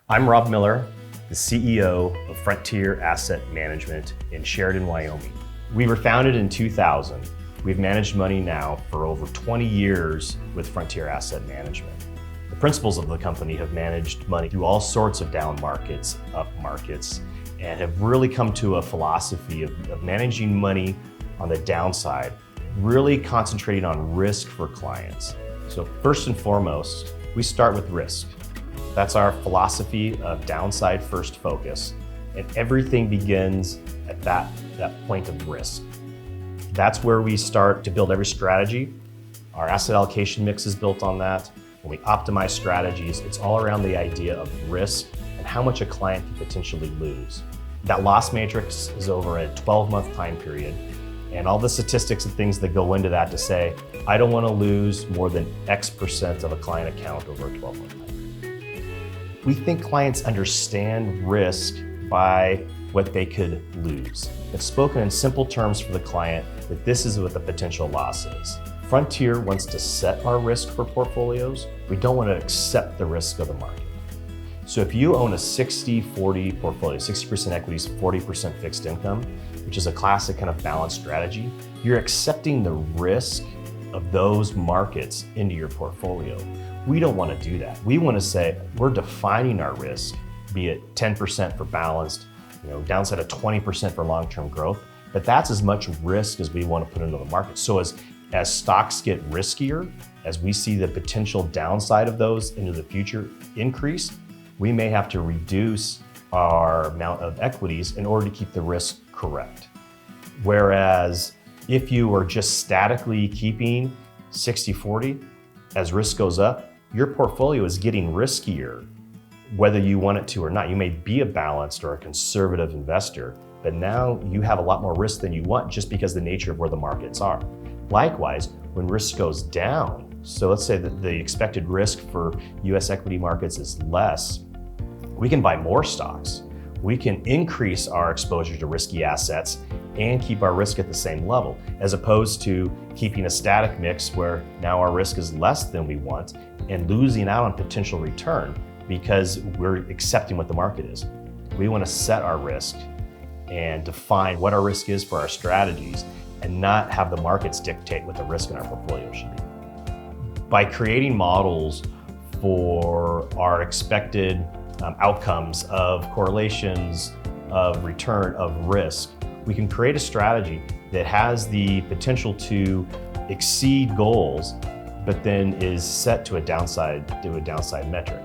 I'm Rob Miller, the CEO of Frontier Asset Management in Sheridan, Wyoming. We were founded in 2000. We've managed money now for over 20 years with Frontier Asset Management. The principals of the company have managed money through all sorts of down markets, up markets, and have really come to a philosophy of managing money on the downside, really concentrating on risk for clients. So first and foremost, we start with risk. That's our philosophy of downside first focus, and everything begins at that point of risk. That's where we start to build every strategy. Our asset allocation mix is built on that. When we optimize strategies, it's all around the idea of risk and how much a client can potentially lose. That loss matrix is over a 12-month time period, and all the statistics and things that go into that to say, I don't want to lose more than X% of a client account over a 12-month time period. We think clients understand risk by what they could lose. It's spoken in simple terms for the client that this is what the potential loss is. Frontier wants to set our risk for portfolios. We don't want to accept the risk of the market. So if you own a 60-40 portfolio, 60% equities, 40% fixed income, which is a classic kind of balanced strategy, you're accepting the risk of those markets into your portfolio. We don't want to do that. We want to say we're defining our risk, be it 10% for balanced, downside of 20% for long-term growth, but that's as much risk as we want to put into the market. So as stocks get riskier, as we see the potential downside of those into the future increase, we may have to reduce our amount of equities in order to keep the risk correct. Whereas if you are just statically keeping 60-40, as risk goes up, your portfolio is getting riskier, whether you want it to or not. You may be a balanced or a conservative investor, but now you have a lot more risk than you want just because of the nature of where the markets are. Likewise, when risk goes down, so let's say that the expected risk for US equity markets is less, we can buy more stocks. We can increase our exposure to risky assets and keep our risk at the same level, as opposed to keeping a static mix where now our risk is less than we want and losing out on potential return because we're accepting what the market is. We want to set our risk and define what our risk is for our strategies and not have the markets dictate what the risk in our portfolio should be. By creating models for our expected outcomes of correlations, of return, of risk, we can create a strategy that has the potential to exceed goals, but then is set to a downside metric.